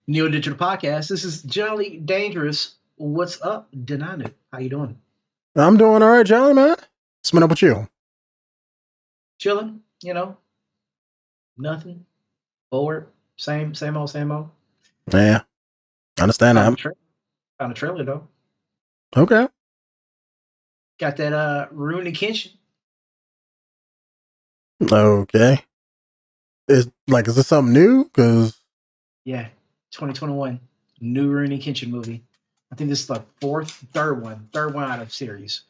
Neo Digital Podcast. This is Jolly Dangerous. What's up, Denonu? How you doing? I'm doing all right, Johnny, man. What's been up with you? Chilling, nothing. Bored. Same old, same old. Yeah, I understand Found a that. tra- found a trailer though. Okay. Got that RUROUNI Kenshin. Okay. Is this something new? Because Yeah, 2021 new RUROUNI Kenshin movie. I think this is the third one out of series.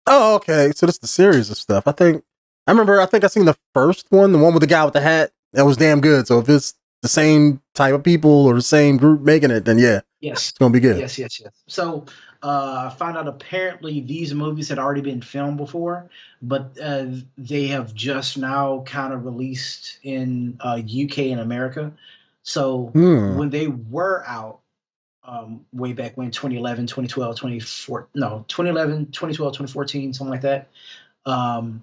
okay. So this is the series of stuff. I think I seen the first one, the one with the guy with the hat. That was damn good. So if it's the same type of people or the same group making it, then yeah, Yes, it's gonna be good. yes. So I found out apparently these movies had already been filmed before, but they have just now kind of released in UK and America. So Hmm. when they were out, way back when 2011, 2012, 24, no, 2011, 2012, 2014, something like that. Um,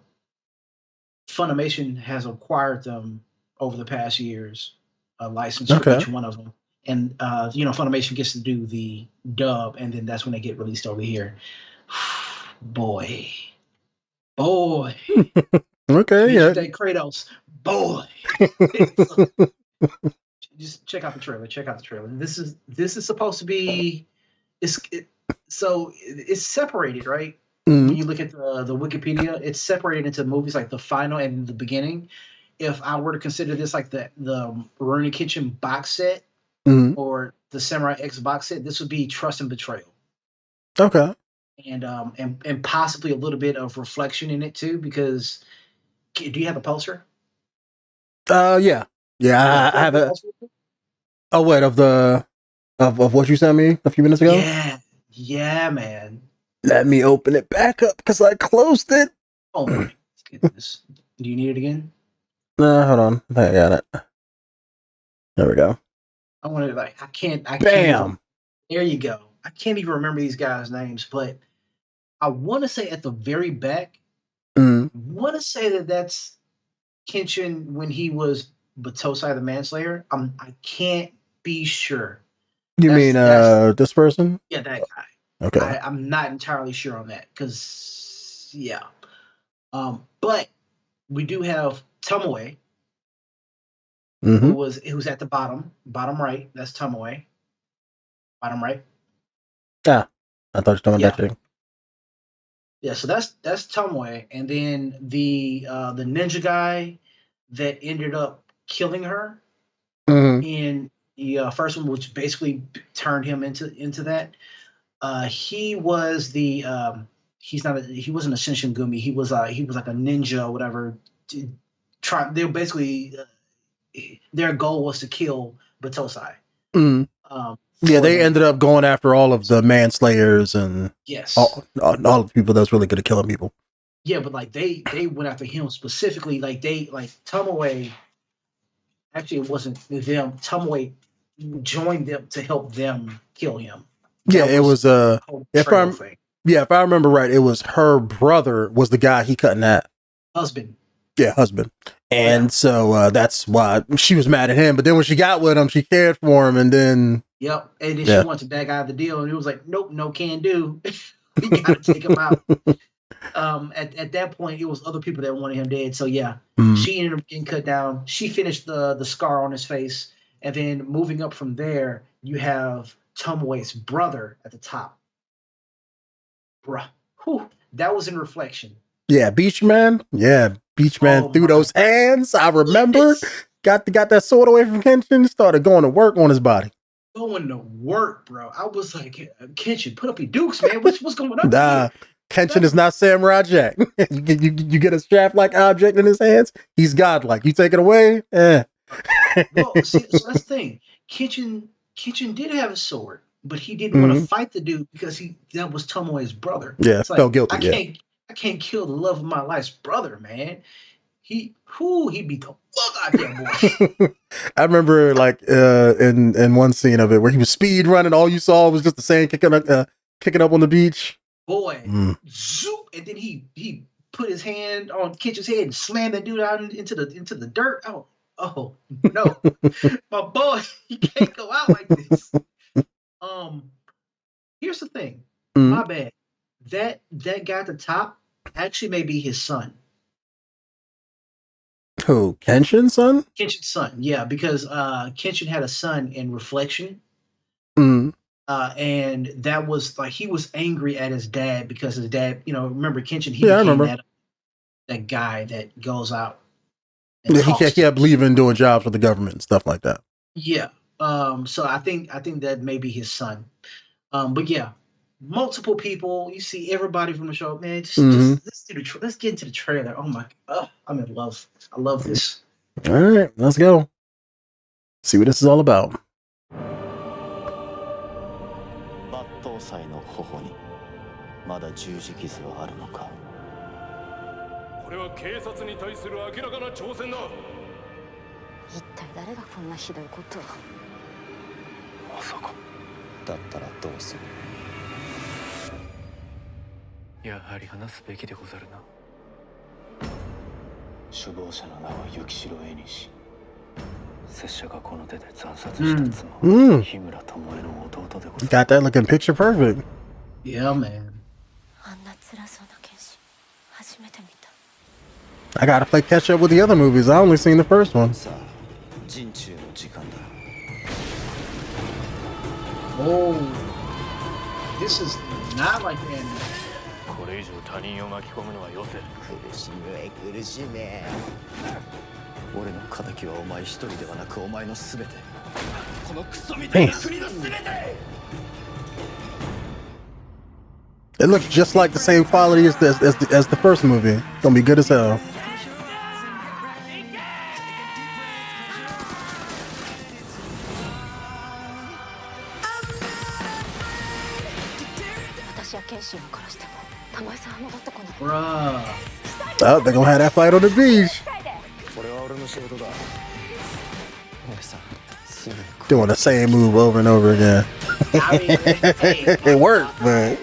Funimation has acquired them over the past years, a license for Okay. each one of them. And Funimation gets to do the dub, and then that's when they get released over here. boy, boy, Okay. Future Yeah. Day Kratos, boy. Just check out the trailer. Check out the trailer. This is supposed to be it's it, so it's separated, right? When Mm, you look at the Wikipedia, it's separated into movies like the final and the beginning. If I were to consider this like the Rurouni Kitchen box set mm. or the Samurai X box set, this would be Trust and Betrayal, Okay. and possibly a little bit of reflection in it too. Because do you have a poster? Yeah. Yeah. Yeah, I pull up have the a. poster. Oh wait, of what you sent me a few minutes ago. Yeah, yeah, man. Let me open it back up because I closed it. Oh my goodness. Do you need it again? Hold on. I got it. There we go. I want to like I can't even. Bam. There you go. I can't even remember these guys' names, but I want to say at the very back, Mm. want to say that that's Kenshin when he was Batosai the Manslayer. I can't be sure. You mean That's this person? yeah, that guy. Okay. I'm not entirely sure on that because yeah. But we do have Tomoe, Mm-hmm. who's at the bottom right. That's Tomoe, bottom right. Yeah. I thought you were talking about Yeah, that chick. yeah. So that's Tomoe, and then the ninja guy that ended up killing her Mm-hmm. in the first one, which basically turned him into that. He was the he wasn't a Shinsengumi. He was like a ninja or whatever. They were basically their goal was to kill Batosai. Mm. Yeah, For they him. ended up going after all of the manslayers and Yes. all the people that's really good at killing people. Yeah, but like they went after him specifically. Like they like Tomoe. Actually, it wasn't them. Tomoe joined them to help them kill him. Yeah, That it was was the whole if trail I'm thing. yeah, if I remember right, it was her brother was the guy he cut in half. Husband. Yeah, husband. Yeah. And so that's why she was mad at him. But then when she got with him, she cared for him. And then, Yep. And then she yeah. wanted to back out of the deal, and it was like, nope, no can do. We got to take him out. At that point, it was other people that wanted him dead. So yeah, Mm. she ended up getting cut down. She finished the scar on his face, and then moving up from there, you have Tomoe's brother at the top. Bruh, whew, that was in reflection. Yeah, Beach Man. Yeah, Beach Man Oh threw my those hands. I remember. goodness. Got that sword away from Kenshin. Started going to work on his body. Going to work, bro. I was like, Kenshin, put up your dukes, man. What's going on here? Nah, Kenshin is That's not Samurai Jack. You get a strap like object in his hands. He's godlike. You take it away. well, see, so that's the thing. Kitchen did have a sword, but he didn't want to Mm-hmm. fight the dude because that was Tomoe's brother. Yeah, It's like felt guilty. Yeah. I can't kill the love of my life's brother, man. He beat the fuck out that boy. I remember like in one scene of it where he was speed running. All you saw was just the sand kicking up on the beach. Boy, Mm. zoop, and then he put his hand on Kitchen's head and slammed that dude out into the dirt. oh no, my boy, you can't go out like this. Um, Here's the thing. Mm. My bad. That guy at the top actually may be his son. Who? Kenshin's son? Kenshin's son, yeah, because Kenshin had a son in Reflection, Mm. and that was like he was angry at his dad because his dad, remember Kenshin, he Yeah, I became remember. that guy that goes out and Yeah, talks he to. kept leaving doing jobs with the government and stuff like that. Yeah. So I think that may be his son. But yeah, multiple people. You see everybody from the show. Man, Mm-hmm. just let's get into the trailer. Oh my, I'm in love. I love this. All right, let's go. See what this is all about. 抜刀斎の頬にまだ十字傷はあるのか。これは警察に対する明らかな挑戦だ。一体誰がこんなひどいことを。まさか。だったらどうする。やはり話すべきでござるな。首謀者の名は雪代絵西。拙者がこの手で惨殺した妻、日村巴の弟でござる。Got that looking picture perfect. Yeah, man. あんな辛そうな剣士、初めて見た。I gotta play catch up with the other movies. I only seen the first one. さあ、陣中の時間だ。Oh, this is not like the anime. これ以上他人を巻き込むのはよせ。苦しめ苦しめ。俺の敵はお前一人ではなくお前のすべて。このクソみたいな国のすべて。It looks just like the same quality as the first movie. It's gonna be good as hell. 私は剣心を殺しても玉井さんは戻ってこない。 Bruh. Oh, they're gonna have that fight on the beach. これは俺の仕事だ。俺さ、すぐ Doing the same move over and over again. I mean, hey, It worked, but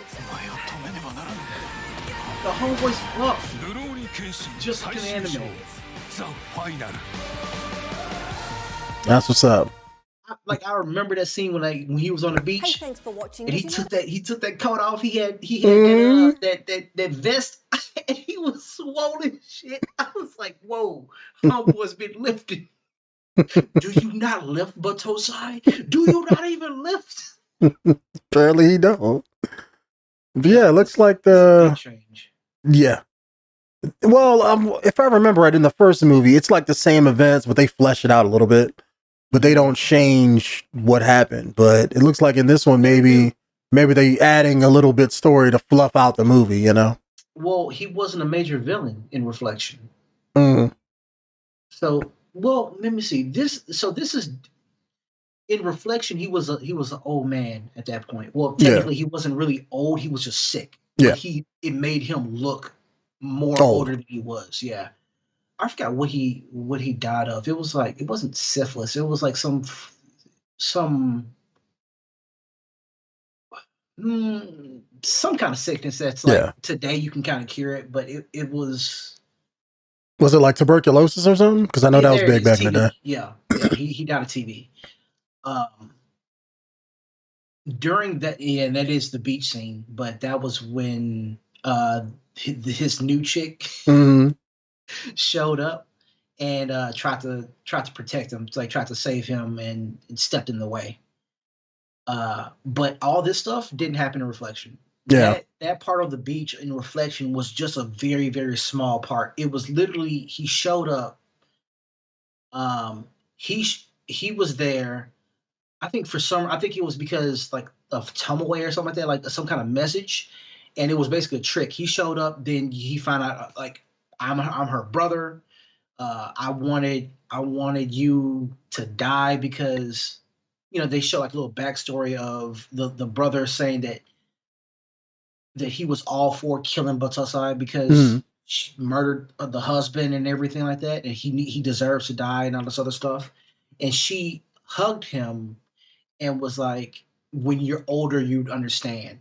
the homeboy's rough, ルローニケンシン just like an anime. ザ・ファイナル。 that's what's up. I remember that scene when he was on the Hey, beach thanks for watching. and he Did you took that coat off. He had Mhm. that vest and he was swollen shit. I was like, whoa, homeboy's been lifting. Do you not lift, Batosai? Do you not even lift? Apparently he don't. But yeah, it looks like the Change. yeah. Well, if I remember right, in the first movie, it's like the same events, but they flesh it out a little bit. But they don't change what happened. But it looks like in this one, maybe they adding a little bit story to fluff out the movie, you know? Well, he wasn't a major villain in Reflection. Mm. So, well, let me see. This is in Reflection. He was an old man at that point. Well, technically, he wasn't really old. He was just sick. Yeah. But it made him look more Old. older than he was. Yeah. I forgot what he died of. It was like it wasn't syphilis. It was like some some kind of sickness that's like today you can kind of cure it, but it was. Was it like tuberculosis or something? Because I know that was big back in the day. Yeah, he died of TB. During that, yeah, and that is the beach scene, but that was when his new chick Mm-hmm. showed up and tried to protect him, like tried to save him and stepped in the way. But all this stuff didn't happen in Reflection. Yeah. That part of the beach in Reflection was just a very, very small part. It was literally he showed up. He was there. I think it was because like of Tumaway or something like that, like some kind of message, and it was basically a trick. He showed up, then he found out like I'm her brother. I wanted you to die because they show like a little backstory of the brother saying that he was all for killing Batasai because she murdered the husband and everything like that, and he deserves to die and all this other stuff. And she hugged him and was like, "When you're older, you'd understand,"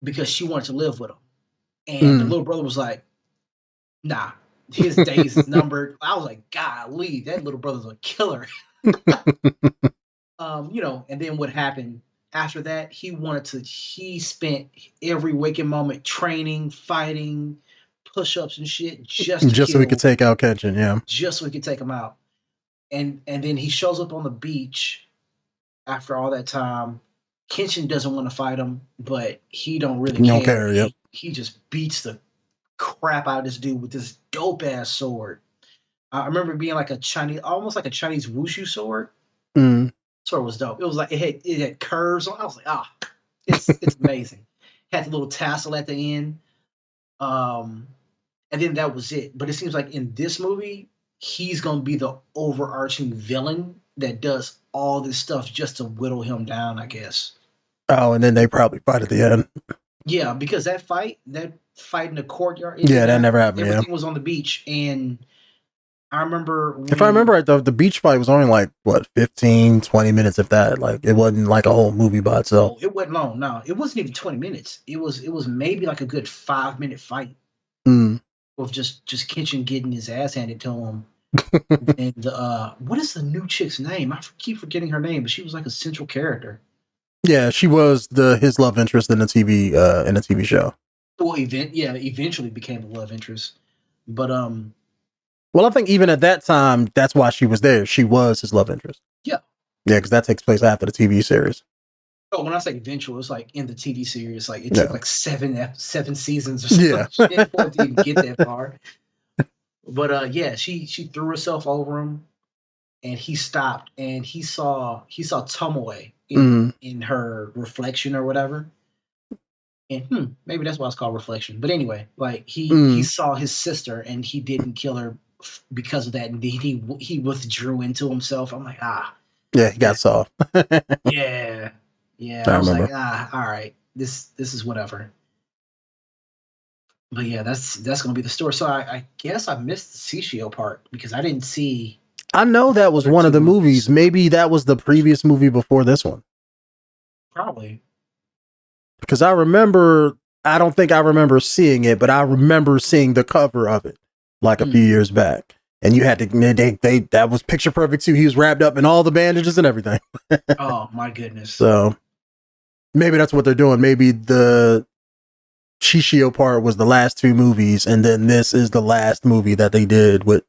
because she wanted to live with him. And the little brother was like, "Nah, his days is numbered. I was like, golly, that little brother's a killer. You know, and then what happened after that? He spent every waking moment training, fighting, push-ups and shit just to Just so we could kill, take out Kenshin, yeah. just so we could take him out. And then he shows up on the beach after all that time. Kenshin doesn't want to fight him, but he don't really You don't care. care, yep. He just beats the crap out of this dude with this dope ass sword. I remember it being like a Chinese, almost like a Chinese wushu sword. Mm. Sword was dope. It was like it had curves on. I was like, it's amazing. Had the little tassel at the end. And then that was it. But it seems like in this movie, he's gonna be the overarching villain that does all this stuff just to whittle him down, I guess. Oh, and then they probably fight at the end. Yeah, because that fight in the courtyard. Yeah, that never happened. Everything was on the beach, and I remember. If I remember right, the beach fight was only like, what, 15, 20 minutes, if that. Like, it wasn't like a whole movie by itself. It wasn't long. No, it wasn't even 20 minutes. It was maybe like a good 5-minute fight Mm. with just Kenshin getting his ass handed to him. And what is the new chick's name? I keep forgetting her name, but she was like a central character. Yeah, she was his love interest in the TV show. Well, eventually became a love interest. But well, I think even at that time, that's why she was there. She was his love interest. Yeah, because that takes place after the TV series. Oh, when I say eventual, it's like in the TV series. Like it took like seven seasons or something for it to even get that far. But yeah, she threw herself over him, and he stopped, and he saw Tomoe in her reflection or whatever. And maybe that's why it's called reflection. But anyway, like he saw his sister, and he didn't kill her because of that, and he withdrew into himself. I'm like, yeah, he got soft. yeah. I was like, all right, this is whatever. But yeah, that's gonna be the story. So I guess I missed the Shishio part because I didn't see. I know that was one of the movies. Maybe that was the previous movie before this one. Probably. Because I don't think I remember seeing it, but I remember seeing the cover of it like a few years back. And you had to, that was picture perfect too. He was wrapped up in all the bandages and everything. Oh my goodness. So maybe that's what they're doing. Maybe the Shishio part was the last two movies, and then this is the last movie that they did with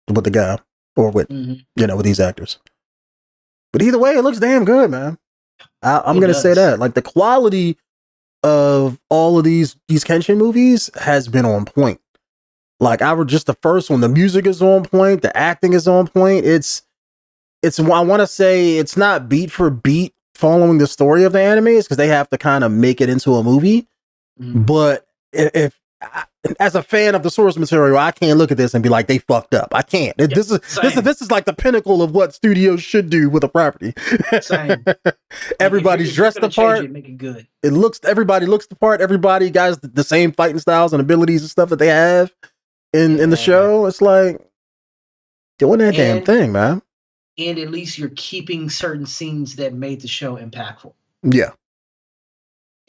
the guy or with with these actors. But either way, it looks damn good, man. I'm gonna say that. Like the quality of all of these Kenshin movies has been on point. Like just the first one, the music is on point, the acting is on point. It's I want to say it's not beat for beat following the story of the animes because they have to kind of make it into a movie. But if as a fan of the source material, I can't look at this and be like they fucked up. I can't. This is like the pinnacle of what studios should do with a property. Same. Everybody's dressed the part. Make it good. Everybody looks the part. Everybody guys the same fighting styles and abilities and stuff that they have in the show. It's like doing that damn thing, man. And at least you're keeping certain scenes that made the show impactful. Yeah.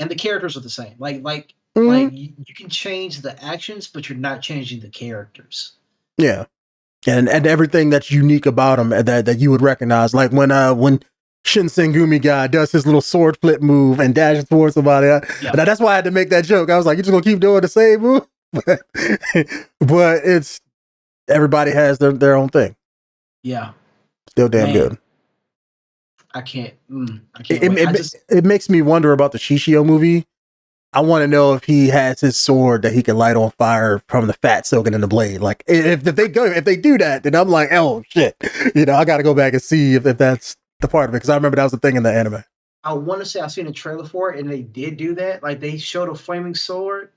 And the characters are the same. Like you can change the actions, but you're not changing the characters. Yeah. And everything that's unique about them that you would recognize. Like when Shin Sengumi guy does his little sword flip move and dashes towards somebody. That's why I had to make that joke. I was like, you're just gonna keep doing the same move? But it's everybody has their own thing. Yeah. Still damn good. I can't. It makes me wonder about the Shishio movie. I want to know if he has his sword that he can light on fire from the fat soaking in the blade. Like if they do that, then I'm like, oh shit, I got to go back and see if that's the part of it because I remember that was the thing in the anime. I want to say I've seen a trailer for it and they did do that. Like they showed a flaming sword.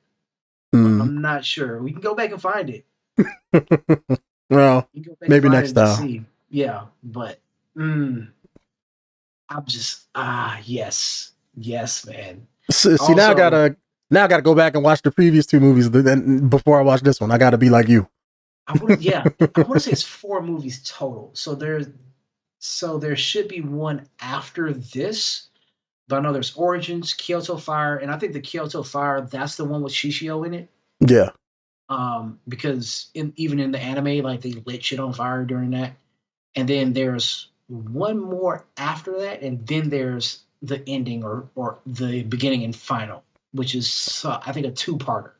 I'm not sure. We can go back and find it. Well, maybe next time. Yeah, but I'm just yes, man. See, also, now I gotta go back and watch the previous two movies before I watch this one. I gotta be like you. I want to say it's 4 movies total. So there should be one after this. But I know there's Origins, Kyoto Fire, and I think the Kyoto Fire, that's the one with Shishio in it. Yeah. Because even in the anime, like they lit shit on fire during that. And then there's one more after that, and then there's the ending or the beginning and final, which is I think a two-parter.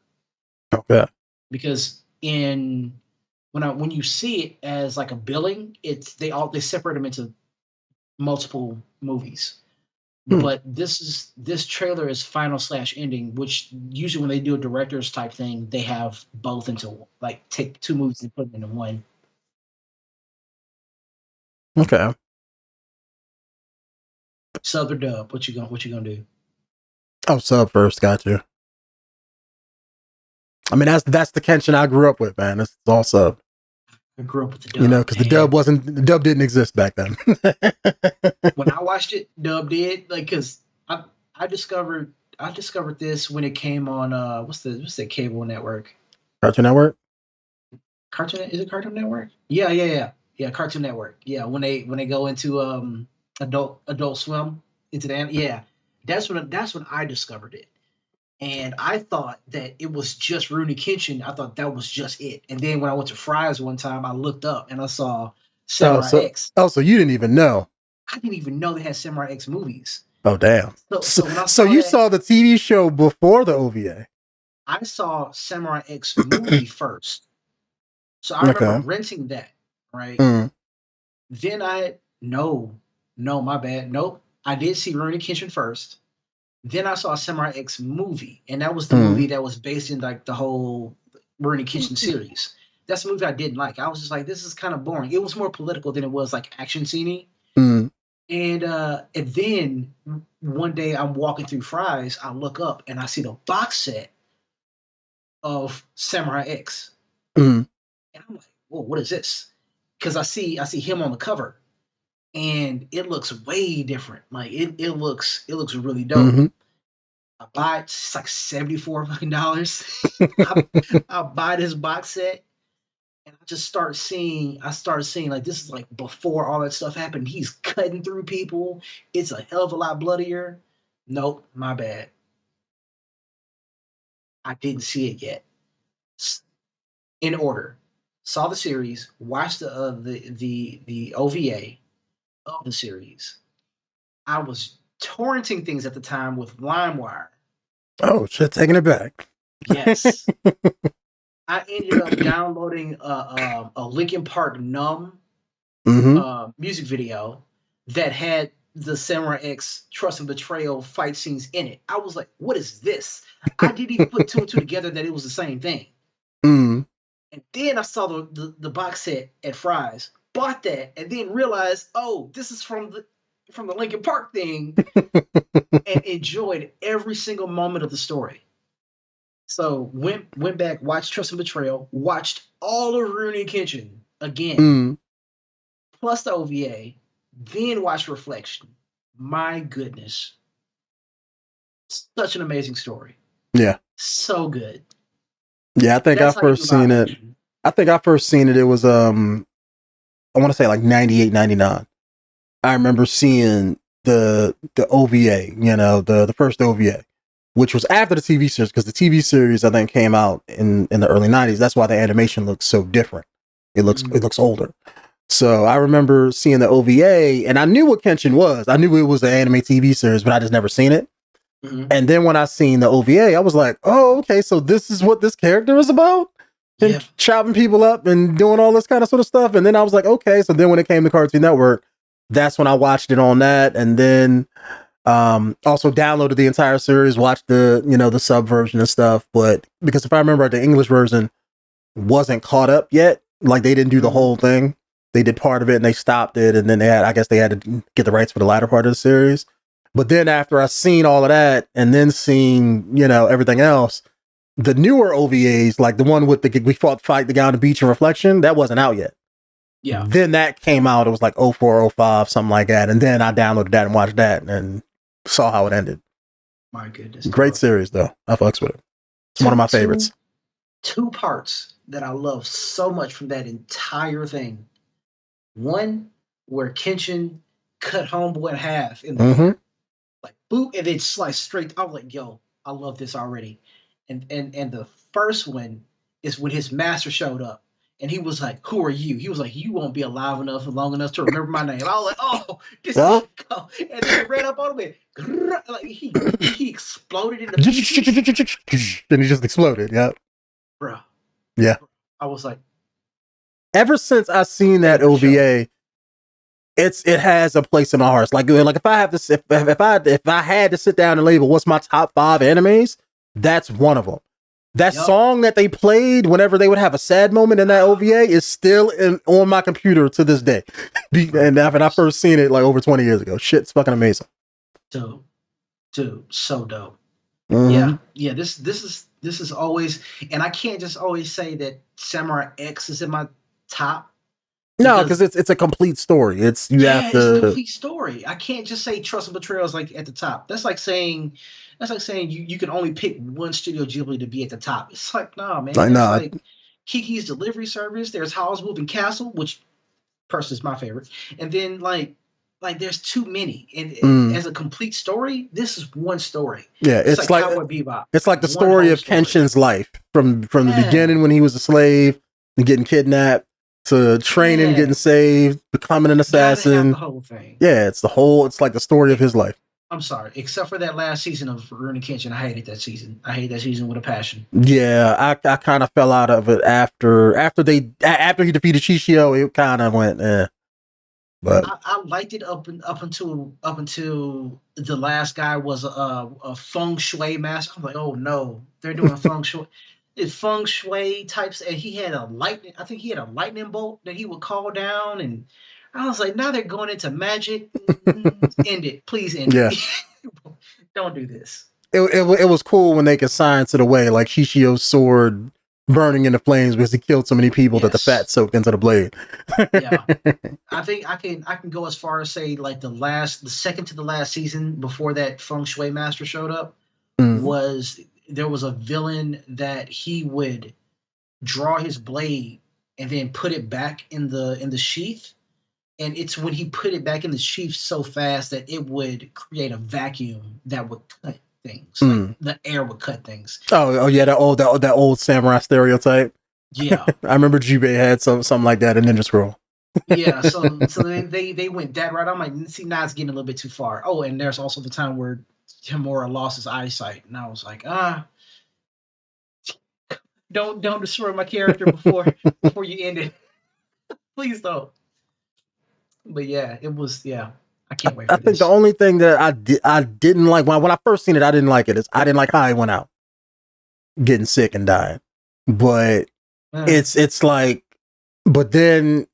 Okay. Because when you see it as like a billing, they separate them into multiple movies. But this trailer is final / ending, which usually when they do a director's type thing, they have both into like take two movies and put them into one. Okay. Sub or dub? What you gonna do? Oh, sub first. Got you. I mean, that's the Kenshin I grew up with, man. It's all sub. I grew up with the dub. You know, because the dub didn't exist back then. When I watched it, dub did, like, because I discovered this when it came on what's the cable network? Cartoon Network. Is it Cartoon Network? Yeah. Cartoon Network. Yeah, when they go into Adult Swim into the that's when I discovered it. And I thought that it was just RUROUNI KENSHIN. I thought that was just it. And then when I went to Fry's one time, I looked up and I saw Samurai X. Oh, so you didn't even know? I didn't even know they had Samurai X movies. Oh, damn. So you saw the TV show before the OVA? I saw Samurai X movie first. So I remember renting that, right? Then no, my bad. Nope. I did see RUROUNI KENSHIN first. Then I saw a Samurai X movie, and that was the movie that was based in like the whole RUROUNI KENSHIN series. That's a movie I didn't like. I was just like, this is kind of boring. It was more political than it was like action sceney. And then one day I'm walking through Fry's, I look up and I see the box set of Samurai X. And I'm like, whoa, what is this? Because I see him on the cover. And it looks way different. Like it looks really dope. I buy it. It's like $74 fucking. I buy this box set, and I just start seeing like this is like before all that stuff happened. He's cutting through people. It's a hell of a lot bloodier. Nope, my bad. I didn't see it yet. In order, saw the series, watched the OVA of the series. I was torrenting things at the time with LimeWire. Oh shit, taking it back. Yes. I ended up downloading a Linkin Park Numb music video that had the Samurai X Trust and Betrayal fight scenes in it. I was like, what is this? I didn't even put two and two together that it was the same thing. And then I saw the box set at Fry's, bought that, and then realized, oh, this is from the Linkin Park thing, and enjoyed every single moment of the story. So went back, watched Trust and Betrayal, watched all of RUROUNI KENSHIN again, plus the OVA, then watched Reflection. My goodness. Such an amazing story. Yeah. So good. Yeah, I think I first seen it. It was I want to say like 98, 99. I remember seeing the OVA, you know, the first OVA, which was after the TV series, because the TV series I think came out in the early 90s. That's why the animation looks so different. It looks older. So I remember seeing the OVA, and I knew what Kenshin was. I knew it was an anime TV series, but I just never seen it. And then when I seen the OVA, I was like, oh, okay, so this is what this character is about? Him chopping people up and doing all this kind of sort of stuff. And then I was like, okay. So then when it came to Cartoon Network, that's when I watched it on that. And then also downloaded the entire series, watched the sub version and stuff. But because if I remember, the English version wasn't caught up yet. Like they didn't do the whole thing. They did part of it and they stopped it. And then they had to get the rights for the latter part of the series. But then after I seen all of that and then seen, everything else, the newer OVAs, like the one with we fight the guy on the beach in Reflection, that wasn't out yet. Yeah. Then that came out. It was like 04, 05, something like that. And then I downloaded that and watched that and saw how it ended. My goodness. Great series, though. I fucks with it. It's one of my favorites. Two parts that I love so much from that entire thing. One, where Kenshin cut Homeboy in half in the like boop, and then sliced straight. I was like, yo, I love this already. And the first one is when his master showed up. And he was like, "Who are you?" He was like, "You won't be alive enough long enough to remember my name." I was like, "Oh, this Yeah. is go." And then he ran up on him and like he exploded into pieces. Then he just exploded. Yeah. Bro. Yeah. I was like, ever since I seen that OVA, it has a place in my heart. Like if I have this, if I had to sit down and label what's my top 5 animes, that's one of them. That song that they played whenever they would have a sad moment in that OVA is still on my computer to this day. And I first seen it like over 20 years ago. Shit's fucking amazing. Dude, so dope. Mm-hmm. Yeah. This is always, and I can't just always say that Samurai X is in my top. No, because it's a complete story. It's a complete story. I can't just say Trust and Betrayal is like at the top. That's like saying you can only pick one Studio Ghibli to be at the top. It's like, nah, man. Like Kiki's Delivery Service. There's Howl's Moving Castle, which person is my favorite. And then like there's too many. And as a complete story, this is one story. Yeah, it's like Cowboy Bebop. It's like the story of Kenshin's life from the beginning when he was a slave and getting kidnapped, to training, getting saved, becoming an assassin. The whole thing. Yeah, it's like the story of his life. I'm sorry, except for that last season of Rurouni Kenshin, I hated that season. I hate that season with a passion. Yeah, I kind of fell out of it after he defeated Shishio. It kind of went, But I liked it up until the last guy was a feng shui master. I'm like, oh no, they're doing feng shui. It's feng shui types, and he had a lightning bolt that he would call down, and I was like, now they're going into magic. End it, please end it. Don't do this. It was cool when they could science it away, like Shishio's sword burning in the flames because he killed so many people that the fat soaked into the blade. Yeah, I think I can go as far as say like the second to the last season before that feng shui master showed up there was a villain that he would draw his blade and then put it back in the sheath, and it's when he put it back in the sheath so fast that it would create a vacuum that would cut things. Like the air would cut things. Oh yeah, that old samurai stereotype. Yeah, I remember Jubei had something like that in Ninja Scroll. Yeah, so they went that right. I'm like, see, now it's getting a little bit too far. Oh, and there's also the time where Kimura lost his eyesight, and I was like, don't destroy my character before you end it. Please don't. But yeah, it was I can't wait for this. I think the only thing that I didn't like when I first seen it, I didn't like it. I didn't like how he went out, getting sick and dying. But it's like, but then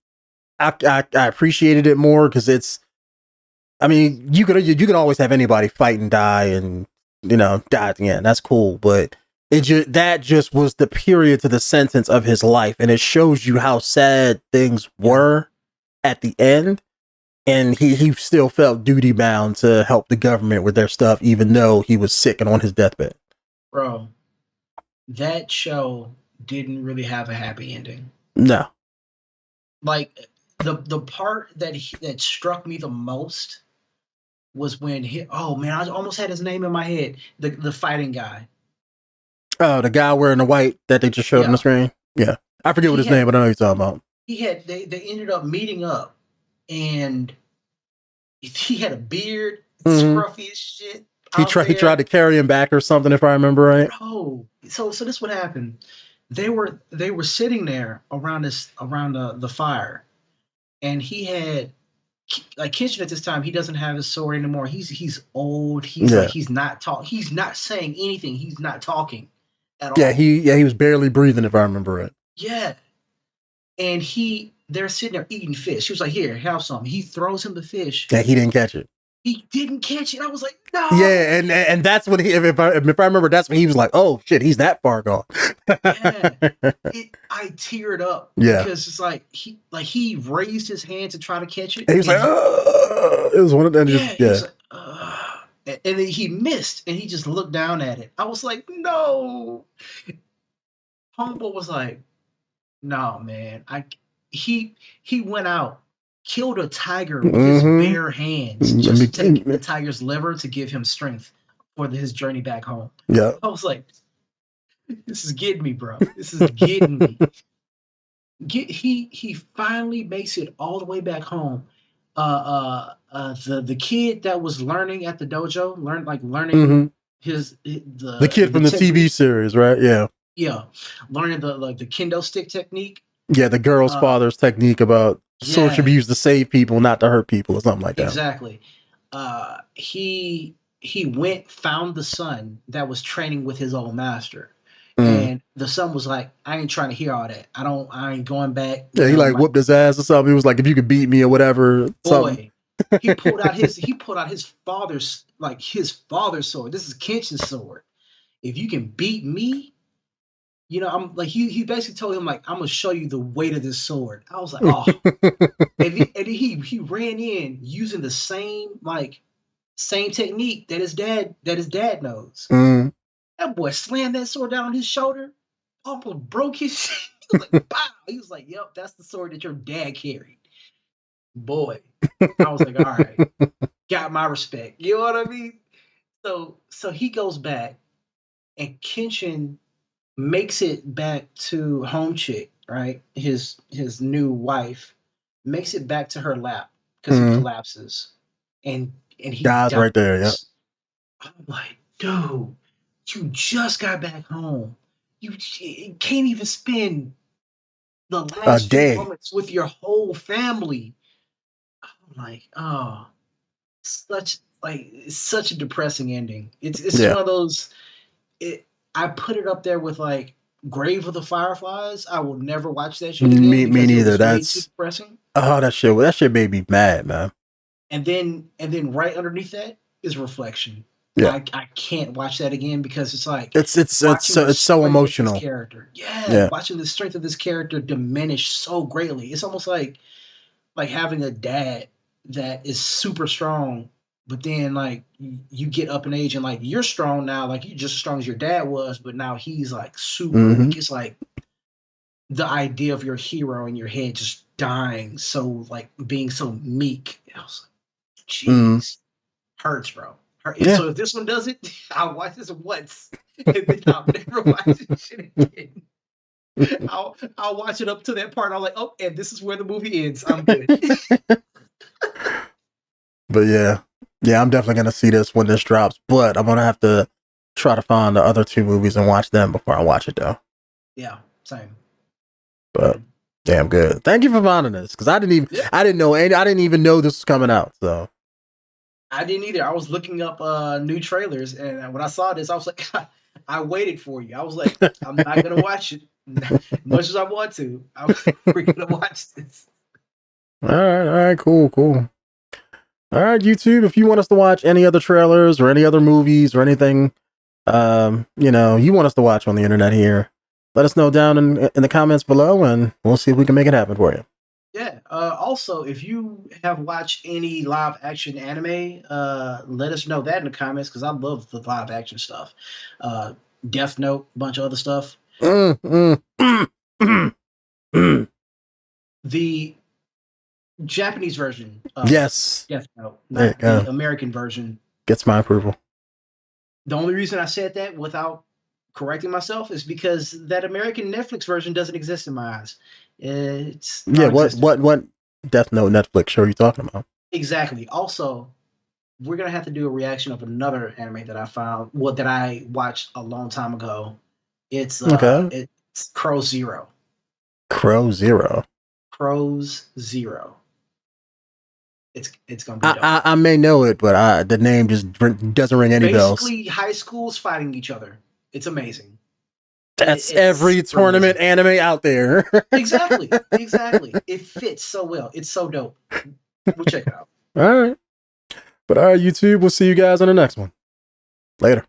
I appreciated it more because I mean, you could always have anybody fight and die and die at the end. That's cool, but that just was the period to the sentence of his life, and it shows you how sad things were at the end. And he still felt duty bound to help the government with their stuff, even though he was sick and on his deathbed. Bro, that show didn't really have a happy ending. No. Like the part that struck me the most was when I almost had his name in my head. The fighting guy. Oh, the guy wearing the white that they just showed on the screen. Yeah, I forget what his name, but I know what you're talking about. They ended up meeting up, and he had a beard, scruffy as shit. He tried to carry him back or something, if I remember right. Oh, so this is what happened. They were sitting there around the fire, and he had like Kenshin at this time. He doesn't have his sword anymore. He's old. He's not He's not saying anything. He's not talking at all. He was barely breathing, if I remember right. Yeah, and they're sitting there eating fish. He was like, "Here, have some." He throws him the fish. Yeah, he didn't catch it. He didn't catch it. I was like, no. Yeah, and that's when if I remember, that's when he was like, oh shit, he's that far gone. I teared up. Yeah, because it's like he raised his hand to try to catch it. And he was like, it was one of them. And then he missed, and he just looked down at it. I was like, no. Homeboy was like, no, man. He went out, killed a tiger with his bare hands, just to take the tiger's liver to give him strength for his journey back home. Yeah, I was like, This is getting me, bro. This is getting me. He finally makes it all the way back home. The kid that was learning at the dojo, learning The kid from the TV series, right? Yeah. Yeah, learning the kendo stick technique. Yeah, the girl's father's technique about sword should be used to save people, not to hurt people, or something like that. Exactly. He found the son that was training with his old master. And the son was like, I ain't trying to hear all that. I ain't going back. Yeah, he whooped his ass or something. He was like, if you could beat me or whatever. Boy, he pulled out his father's sword. This is Kenshin's sword. If you can beat me, I'm like, he basically told him, like, I'm gonna show you the weight of this sword. I was like, oh. and he ran in using the same technique that his dad knows. That boy slammed that sword down on his shoulder, almost broke his shit. He was like, "Bow!" He was like, "Yep, that's the sword that your dad carried." Boy, I was like, "All right, got my respect." You know what I mean? So he goes back, and Kenshin makes it back to home chick, right? His new wife makes it back to her lap because he collapses, and he dies right there. Yeah, I'm like, dude. You just got back home. You can't even spend the last few moments with your whole family. I'm like, oh, such a depressing ending. It's one of those. I put it up there with like Grave of the Fireflies. I will never watch that shit again. Me neither. That's way too depressing. Oh, that shit made me mad, man. And then right underneath that is Reflection. Yeah. I can't watch that again because it's like it's so emotional. Character, yeah, watching the strength of this character diminish so greatly. It's almost like having a dad that is super strong, but then like you get up in age and like you're strong now, like you're just as strong as your dad was, but now he's like super weak. It's like the idea of your hero in your head just dying, so like being so meek. I was like, jeez, hurts, bro. Yeah. So if this one does it, I'll watch this once, and then I'll never watch this shit again. I'll watch it up to that part. I'm like, oh, and this is where the movie ends. I'm good. But yeah, I'm definitely gonna see this when this drops. But I'm gonna have to try to find the other two movies and watch them before I watch it, though. Yeah, same. But damn good. Thank you for finding this because I didn't even know this was coming out. So. I didn't either. I was looking up new trailers, and when I saw this, I was like, I waited for you. I was like, I'm not gonna watch it as much as I want to. We're gonna watch this. All right, cool. All right, YouTube. If you want us to watch any other trailers or any other movies or anything, you want us to watch on the internet here, let us know down in the comments below, and we'll see if we can make it happen for you. Yeah. Also, if you have watched any live action anime, let us know that in the comments because I love the live action stuff. Death Note, a bunch of other stuff. The Japanese version. Yes. Death Note, not the American version. Gets my approval. The only reason I said that without correcting myself is because that American Netflix version doesn't exist in my eyes. It's what Death Note Netflix show are you talking about? Exactly. Also, we're gonna have to do a reaction of another anime that I found, that I watched a long time ago. It's Crow Zero. Crows Zero. It's gonna be dope. I may know it, but the name just doesn't ring any bells. Basically, high schools fighting each other. It's amazing. That's every tournament anime out there. Exactly. It fits so well. It's so dope. We'll check it out. All right. But all right, YouTube, we'll see you guys on the next one. Later.